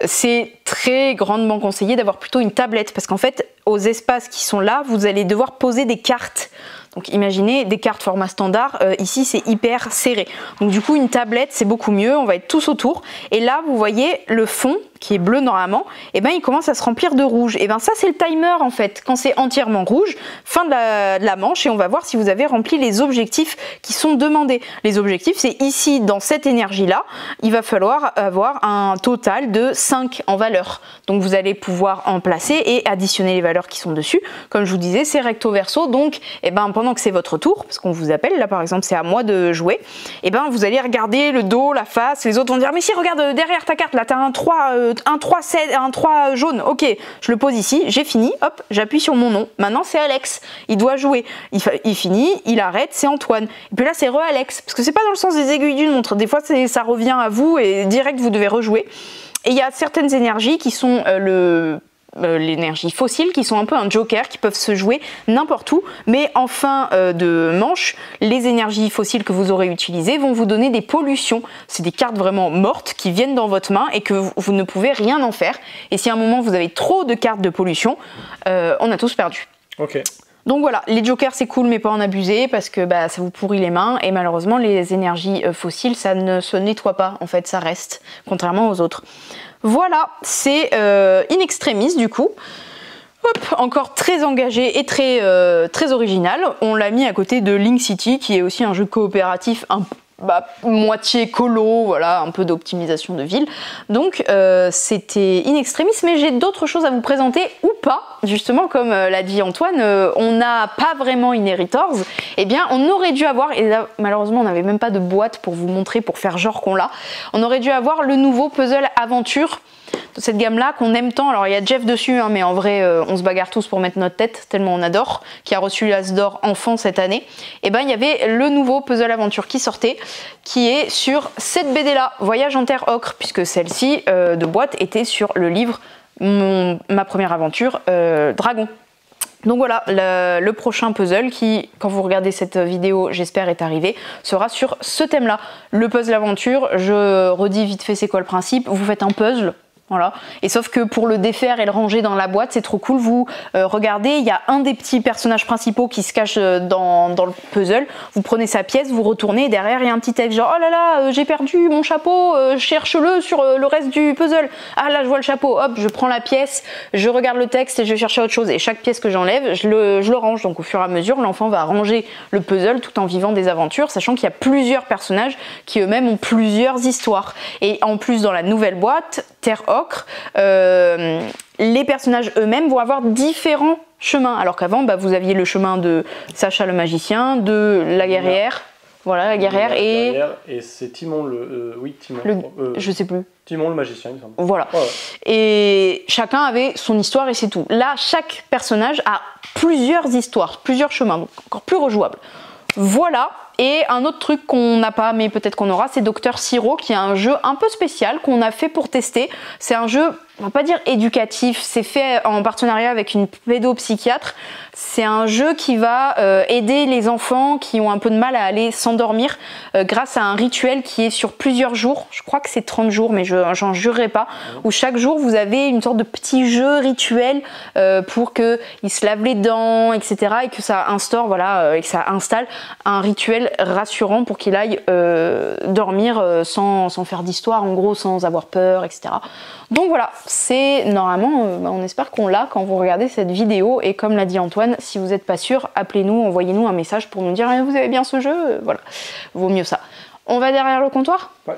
C'est très grandement conseillé d'avoir plutôt une tablette parce qu'en fait aux espaces qui sont là vous allez devoir poser des cartes. Donc imaginez des cartes format standard, ici c'est hyper serré. Donc du coup une tablette c'est beaucoup mieux, on va être tous autour. Et là vous voyez le fond qui est bleu normalement, et ben il commence à se remplir de rouge. Et ben ça c'est le timer en fait, quand c'est entièrement rouge, fin de la manche et on va voir si vous avez rempli les objectifs qui sont demandés. Les objectifs c'est ici dans cette énergie là, il va falloir avoir un total de 5 en valeur. Donc vous allez pouvoir en placer et additionner les valeurs qui sont dessus. Comme je vous disais c'est recto verso, donc et ben pendant que c'est votre tour, parce qu'on vous appelle, là par exemple c'est à moi de jouer, et ben vous allez regarder le dos, la face, les autres vont dire mais si regarde derrière ta carte, là t'as un 3 jaune, ok, je le pose ici, j'ai fini, hop, j'appuie sur mon nom, maintenant c'est Alex, il doit jouer, il finit, il arrête, c'est Antoine, et puis là c'est re-Alex, parce que c'est pas dans le sens des aiguilles d'une montre, des fois ça revient à vous et direct vous devez rejouer, et il y a certaines énergies qui sont l'énergie fossile qui sont un peu un joker qui peuvent se jouer n'importe où, mais en fin de manche les énergies fossiles que vous aurez utilisées vont vous donner des pollutions, c'est des cartes vraiment mortes qui viennent dans votre main et que vous ne pouvez rien en faire, et si à un moment vous avez trop de cartes de pollution on a tous perdu. Ok. Donc voilà, les jokers c'est cool mais pas en abuser parce que bah, ça vous pourrit les mains et malheureusement les énergies fossiles ça ne se nettoie pas en fait, ça reste, contrairement aux autres. Voilà, c'est In Extremis du coup. Hop, encore très engagé et très original. On l'a mis à côté de Link City qui est aussi un jeu coopératif moitié colo, voilà, un peu d'optimisation de ville. Donc c'était in extremis, mais j'ai d'autres choses à vous présenter ou pas. Justement, comme l'a dit Antoine, on n'a pas vraiment Inheritors. Eh bien, on aurait dû avoir, et là, malheureusement, on n'avait même pas de boîte pour vous montrer, pour faire genre qu'on l'a. On aurait dû avoir le nouveau puzzle aventure de cette gamme-là qu'on aime tant. Alors, il y a Jeff dessus, hein, mais en vrai, on se bagarre tous pour mettre notre tête, tellement on adore, qui a reçu l'As d'or enfant cette année. Et ben, il y avait le nouveau puzzle aventure qui sortait, qui est sur cette BD-là, Voyage en Terre Ocre, puisque celle-ci de boîte était sur le livre Ma première aventure, Dragon. Donc voilà, le prochain puzzle qui, quand vous regardez cette vidéo, j'espère est arrivé, sera sur ce thème-là. Le puzzle aventure, je redis vite fait c'est quoi le principe, vous faites un puzzle. Voilà. Et sauf que pour le défaire et le ranger dans la boîte, c'est trop cool. Vous regardez, il y a un des petits personnages principaux qui se cache dans le puzzle. Vous prenez sa pièce, vous retournez et derrière il y a un petit texte genre oh là là, j'ai perdu mon chapeau, cherche-le sur le reste du puzzle. Ah là je vois le chapeau, hop, je prends la pièce, je regarde le texte et je cherche autre chose. Et chaque pièce que j'enlève, je le range. Donc au fur et à mesure, l'enfant va ranger le puzzle tout en vivant des aventures, sachant qu'il y a plusieurs personnages qui eux-mêmes ont plusieurs histoires. Et en plus dans la nouvelle boîte, Terre Ocre, les personnages eux-mêmes vont avoir différents chemins. Alors qu'avant, vous aviez le chemin de Sacha le magicien, de la guerrière, voilà la guerrière et c'est Timon Timon. Je sais plus. Timon le magicien, il me semble. Voilà. Ouais. Et chacun avait son histoire et c'est tout. Là, chaque personnage a plusieurs histoires, plusieurs chemins, donc encore plus rejouable. Voilà. Et un autre truc qu'on n'a pas, mais peut-être qu'on aura, c'est Dr Siro, qui est un jeu un peu spécial qu'on a fait pour tester. C'est un jeu, on va pas dire éducatif, c'est fait en partenariat avec une pédopsychiatre. C'est un jeu qui va aider les enfants qui ont un peu de mal à aller s'endormir grâce à un rituel qui est sur plusieurs jours. Je crois que c'est 30 jours, mais j'en jurerai pas. Où chaque jour, vous avez une sorte de petit jeu rituel pour qu'ils se lavent les dents, etc. Et que ça instaure, voilà, et que ça installe un rituel rassurant pour qu'il aille dormir sans faire d'histoire, en gros, sans avoir peur, etc. Donc voilà, c'est normalement, on espère qu'on l'a quand vous regardez cette vidéo. Et comme l'a dit Antoine, si vous n'êtes pas sûr, appelez-nous, envoyez-nous un message pour nous dire « Vous avez bien ce jeu ?» Voilà, vaut mieux ça. On va derrière le comptoir ? Ouais.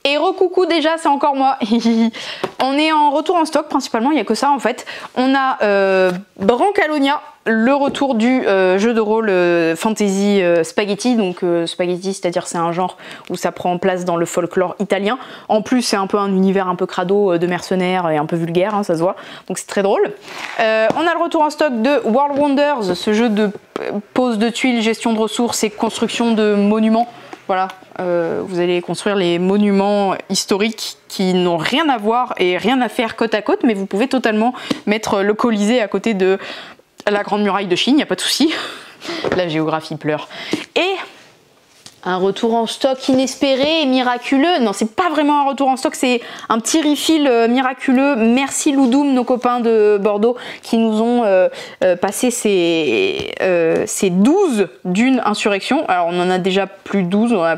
Et recoucou déjà, c'est encore moi. On est en retour en stock principalement, il n'y a que ça en fait. On a Brancalonia, le retour du jeu de rôle fantasy spaghetti. Donc spaghetti, c'est-à-dire c'est un genre où ça prend place dans le folklore italien. En plus, c'est un peu un univers un peu crado de mercenaires et un peu vulgaire, hein, ça se voit. Donc c'est très drôle. On a le retour en stock de World Wonders, ce jeu de pose de tuiles, gestion de ressources et construction de monuments. Voilà, vous allez construire les monuments historiques qui n'ont rien à voir et rien à faire côte à côte, mais vous pouvez totalement mettre le Colisée à côté de la Grande Muraille de Chine, il n'y a pas de souci. La géographie pleure. Et un retour en stock inespéré et miraculeux. Non, c'est pas vraiment un retour en stock, c'est un petit refill miraculeux. Merci Loudoum, nos copains de Bordeaux, qui nous ont passé ces 12 dunes insurrection. Alors, on en a déjà plus de 12, on a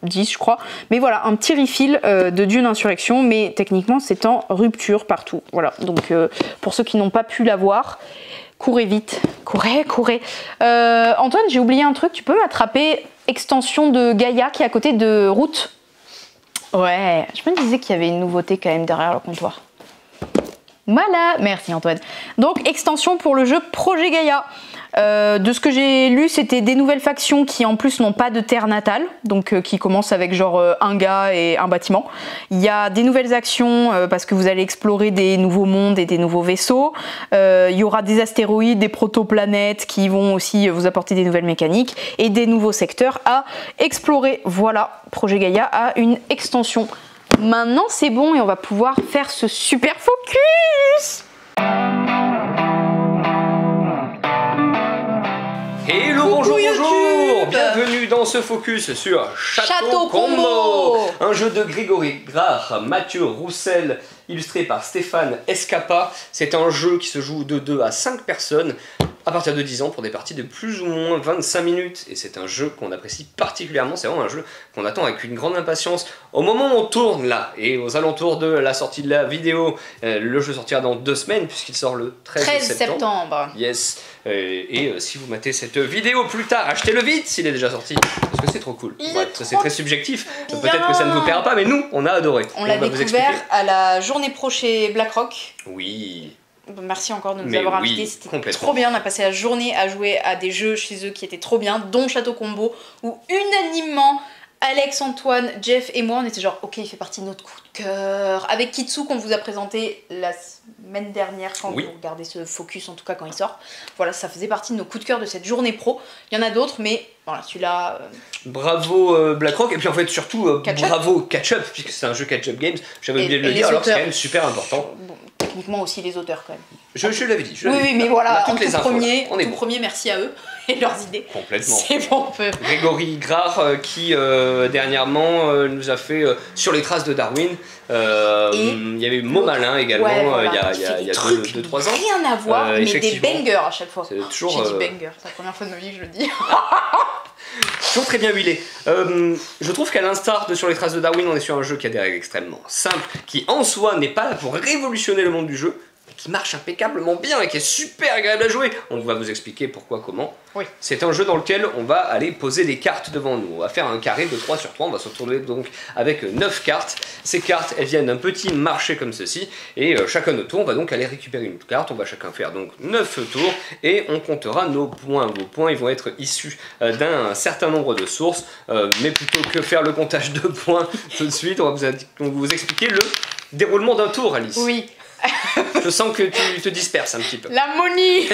10 je crois. Mais voilà, un petit refill de dunes insurrection, mais techniquement, c'est en rupture partout. Voilà, donc pour ceux qui n'ont pas pu l'avoir, courez vite, courez. Antoine, j'ai oublié un truc, tu peux m'attraper extension de Gaïa qui est à côté de Route. Ouais, je me disais qu'il y avait une nouveauté quand même derrière le comptoir. Voilà, merci Antoine. Donc extension pour le jeu Projet Gaïa. De ce que j'ai lu, c'était des nouvelles factions qui en plus n'ont pas de terre natale, donc qui commencent avec genre un gars et un bâtiment. Il y a des nouvelles actions parce que vous allez explorer des nouveaux mondes et des nouveaux vaisseaux. Il y aura des astéroïdes, des protoplanètes qui vont aussi vous apporter des nouvelles mécaniques et des nouveaux secteurs à explorer. Voilà, Projet Gaïa a une extension. Maintenant c'est bon et on va pouvoir faire ce super focus. Hello, bonjour, bienvenue dans ce focus sur Château Combo, un jeu de Grégory Grard, Mathieu Roussel, illustré par Stéphane Escapa. C'est un jeu qui se joue de 2 à 5 personnes à partir de 10 ans pour des parties de plus ou moins 25 minutes. Et c'est un jeu qu'on apprécie particulièrement, c'est vraiment un jeu qu'on attend avec une grande impatience. Au moment où on tourne là, et aux alentours de la sortie de la vidéo, le jeu sortira dans 2 semaines puisqu'il sort le 13 septembre. Yes. Si vous matez cette vidéo plus tard, achetez-le vite s'il est déjà sorti, parce que c'est trop cool. Bref, ça c'est très subjectif, peut-être que ça ne vous plaira pas, mais nous, on a adoré. On l'a découvert à la journée pro chez BlackRock. Oui. Merci encore de nous avoir invités, c'était trop bien, on a passé la journée à jouer à des jeux chez eux qui étaient trop bien, dont Château Combo, où unanimement, Alex, Antoine, Jeff et moi, on était genre ok, il fait partie de notre coup de cœur. Avec Kitsu qu'on vous a présenté la semaine dernière, quand vous regardez ce focus, en tout cas quand il sort. Voilà, ça faisait partie de nos coups de cœur de cette journée pro. Il y en a d'autres, mais voilà, celui-là... Bravo BlackRock, et puis en fait surtout bravo Catch-Up, puisque c'est un jeu Catch-Up Games, j'avais oublié de le dire, alors c'est quand même super important. Bon, techniquement aussi les auteurs quand même. Je l'avais dit. Oui, mais voilà, en tout premier, premier, merci à eux et leurs idées. Complètement. C'est bon, on peut. Grégory Grard qui dernièrement nous a fait Sur les traces de Darwin. Il y avait eu Mot Malin également il y a 2-3 ans. Rien à voir, mais des bangers à chaque fois. C'est toujours. J'ai dit banger, c'est la première fois de ma vie que je le dis. Toujours très bien huilé. Je trouve qu'à l'instar de Sur les traces de Darwin, on est sur un jeu qui a des règles extrêmement simples, qui en soi n'est pas là pour révolutionner le monde du jeu, mais qui marche impeccablement bien et qui est super agréable à jouer. On va vous expliquer pourquoi, comment. Oui. C'est un jeu dans lequel on va aller poser des cartes devant nous. On va faire un carré de 3 sur 3, on va se retrouver donc avec 9 cartes. Ces cartes, elles viennent d'un petit marché comme ceci, et chacun notre tour, on va donc aller récupérer une carte. On va chacun faire donc 9 tours, et on comptera nos points. Vos points, ils vont être issus d'un certain nombre de sources, mais plutôt que faire le comptage de points tout de suite, on va vous expliquer le déroulement d'un tour, Alice. Oui. Je sens que tu te disperses un petit peu. La money.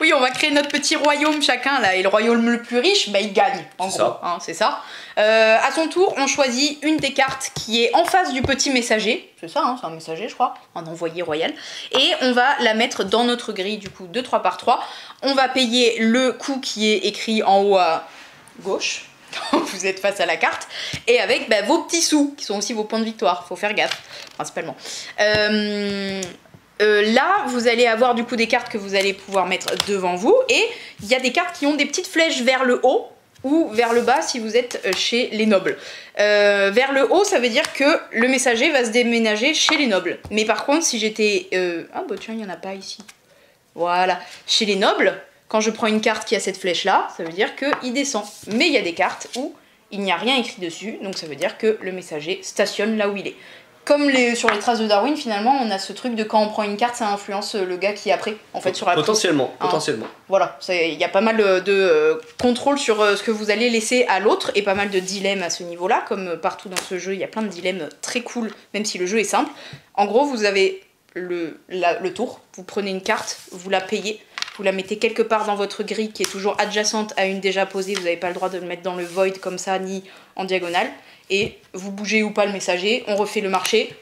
Oui, on va créer notre petit royaume chacun là, et le royaume le plus riche, bah, il gagne en gros, hein, c'est ça. À son tour, on choisit une des cartes qui est en face du petit messager, c'est ça, hein, c'est un messager je crois, un envoyé royal, et on va la mettre dans notre grille du coup de 3 par 3. On va payer le coût qui est écrit en haut à gauche. Vous êtes face à la carte, et avec vos petits sous, qui sont aussi vos points de victoire, faut faire gaffe, principalement. Là, vous allez avoir du coup des cartes que vous allez pouvoir mettre devant vous, et il y a des cartes qui ont des petites flèches vers le haut, ou vers le bas si vous êtes chez les nobles. Vers le haut, ça veut dire que le messager va se déménager chez les nobles. Mais par contre, si j'étais... Ah bah tiens, il n'y en a pas ici. Voilà, chez les nobles... Quand je prends une carte qui a cette flèche-là, ça veut dire qu'il descend. Mais il y a des cartes où il n'y a rien écrit dessus, donc ça veut dire que le messager stationne là où il est. Comme sur les traces de Darwin, finalement, on a ce truc de quand on prend une carte, ça influence le gars qui est après, en fait, sur la potentiellement. Voilà, il y a pas mal de contrôle sur ce que vous allez laisser à l'autre, et pas mal de dilemmes à ce niveau-là, comme partout dans ce jeu, il y a plein de dilemmes très cool, même si le jeu est simple. En gros, vous avez le tour, vous prenez une carte, vous la payez, vous la mettez quelque part dans votre grille qui est toujours adjacente à une déjà posée, vous n'avez pas le droit de le mettre dans le void comme ça, ni en diagonale, et vous bougez ou pas le messager, on refait le marché,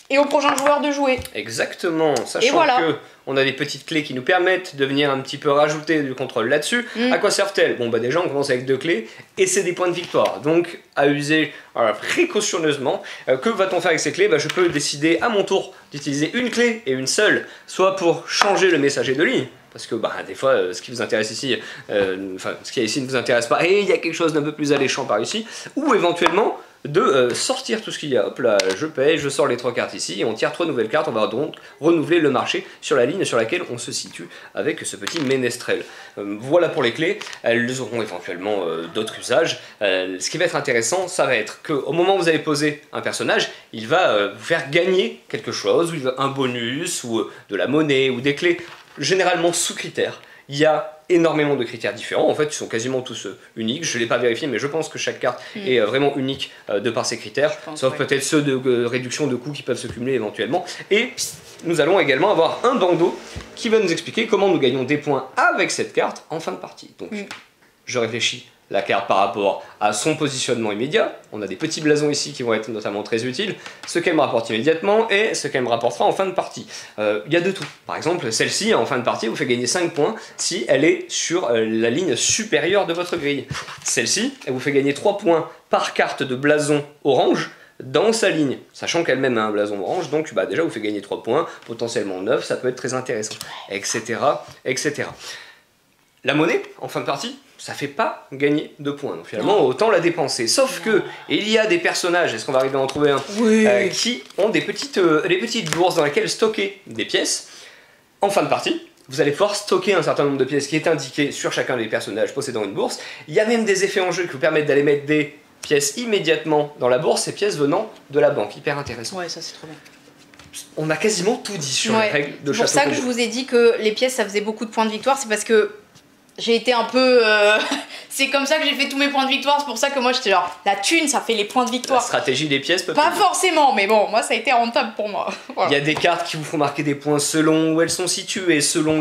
et au prochain joueur de jouer. Exactement, sachant que on a des petites clés qui nous permettent de venir un petit peu rajouter du contrôle là-dessus. À quoi servent-elles? Bon bah déjà on commence avec 2 clés, et c'est des points de victoire, donc à user précautionneusement. Que va-t-on faire avec ces clés? Je peux décider à mon tour d'utiliser une clé et une seule, soit pour changer le messager de ligne, parce que des fois ce qui vous intéresse ici, ce qui est ici ne vous intéresse pas, et il y a quelque chose d'un peu plus alléchant par ici, ou éventuellement de sortir tout ce qu'il y a. Hop là, je paye, je sors les 3 cartes ici, et on tire 3 nouvelles cartes. On va donc renouveler le marché sur la ligne sur laquelle on se situe avec ce petit ménestrel. Voilà pour les clés. Elles auront éventuellement d'autres usages. Ce qui va être intéressant, ça va être qu'au moment où vous allez poser un personnage, il va vous faire gagner quelque chose, ou un bonus, ou de la monnaie, ou des clés, généralement sous critères. Il y a énormément de critères différents, en fait ils sont quasiment tous uniques, je ne l'ai pas vérifié mais je pense que chaque carte est vraiment unique de par ses critères, sauf peut-être ceux de réduction de coûts qui peuvent se cumuler éventuellement. Et nous allons également avoir un bandeau qui va nous expliquer comment nous gagnons des points avec cette carte en fin de partie. Donc je réfléchis la carte par rapport à son positionnement immédiat. On a des petits blasons ici qui vont être notamment très utiles, ce qu'elle me rapporte immédiatement et ce qu'elle me rapportera en fin de partie. Il y a de tout. Par exemple, celle-ci en fin de partie vous fait gagner 5 points si elle est sur la ligne supérieure de votre grille. Celle-ci, elle vous fait gagner 3 points par carte de blason orange dans sa ligne, sachant qu'elle-même a un blason orange, donc déjà vous fait gagner 3 points, potentiellement 9, ça peut être très intéressant, etc. etc. La monnaie, en fin de partie, ça fait pas gagner de points. Donc finalement, autant la dépenser. Sauf que il y a des personnages, est-ce qu'on va arriver à en trouver un, qui ont des petites bourses dans lesquelles stocker des pièces. En fin de partie, vous allez pouvoir stocker un certain nombre de pièces qui est indiqué sur chacun des personnages possédant une bourse. Il y a même des effets en jeu qui vous permettent d'aller mettre des pièces immédiatement dans la bourse, ces pièces venant de la banque. Hyper intéressant. Ouais, ça c'est trop bien. On a quasiment tout dit sur les règles de Château C'est pour ça que Combo. je vous ai dit que les pièces ça faisait beaucoup de points de victoire, c'est parce que j'ai été un peu... c'est comme ça que j'ai fait tous mes points de victoire, c'est pour ça que moi j'étais genre, la thune ça fait les points de La victoire. stratégie des pièces peut Pas payer. forcément, mais bon, moi ça a été rentable pour moi. Voilà. Il y a des cartes qui vous font marquer des points selon où elles sont situées, selon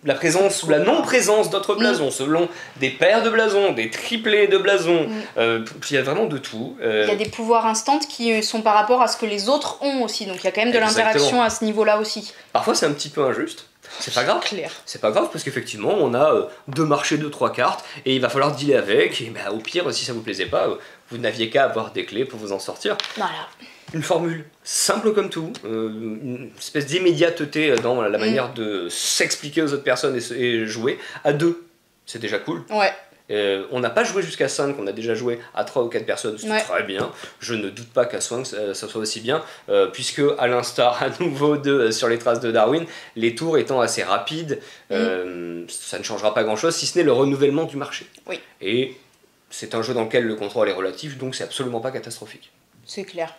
la présence ou la non-présence d'autres blasons, selon des paires de blasons, des triplés de blasons. Il y a vraiment de tout. Il y a des pouvoirs instants qui sont par rapport à ce que les autres ont aussi, donc il y a quand même de Exactement. l'interaction à ce niveau-là aussi. Parfois c'est un petit peu injuste. C'est pas grave. Clair. C'est pas grave parce qu'effectivement on a deux marchés de 3 cartes et il va falloir dealer avec. Et au pire, si ça vous plaisait pas, vous n'aviez qu'à avoir des clés pour vous en sortir. Voilà. Une formule simple comme tout, une espèce d'immédiateté dans la manière de s'expliquer aux autres personnes et jouer. À 2, c'est déjà cool. Ouais. On n'a pas joué jusqu'à 5, on a déjà joué à 3 ou 4 personnes, c'est très bien. Je ne doute pas qu'à 5 ça soit aussi bien, puisque à l'instar à nouveau de Sur les traces de Darwin, les tours étant assez rapides, ça ne changera pas grand chose si ce n'est le renouvellement du marché. Oui. Et c'est un jeu dans lequel le contrôle est relatif, donc c'est absolument pas catastrophique. C'est clair.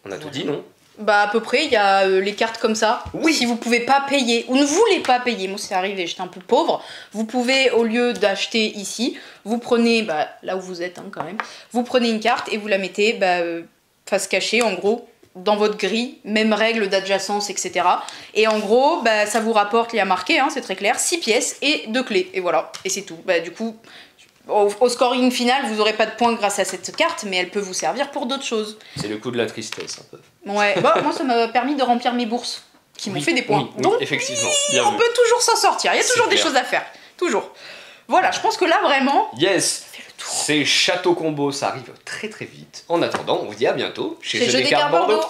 On a tout dit, non? Bah à peu près, il y a les cartes comme ça. Oui. Si vous pouvez pas payer ou ne voulez pas payer, moi c'est arrivé, j'étais un peu pauvre, vous pouvez au lieu d'acheter ici, vous prenez, là où vous êtes quand même, vous prenez une carte et vous la mettez face cachée en gros dans votre grille, même règle d'adjacence, etc. Et en gros, ça vous rapporte, il y a marqué, c'est très clair, 6 pièces et 2 clés. Et voilà, et c'est tout. Du coup, au scoring final, vous n'aurez pas de points grâce à cette carte, mais elle peut vous servir pour d'autres choses. C'est le coup de la tristesse un peu. Ouais, moi ça m'a permis de remplir mes bourses, qui m'ont fait des points. Oui, Donc, effectivement. Bien on vu. peut toujours s'en sortir, il y a C'est toujours des clair. choses à faire. Toujours. Voilà, je pense que là vraiment, Yes, c'est Château Combo, ça arrive très très vite. En attendant, on vous dit à bientôt chez c'est Jeux des cartes Bordeaux.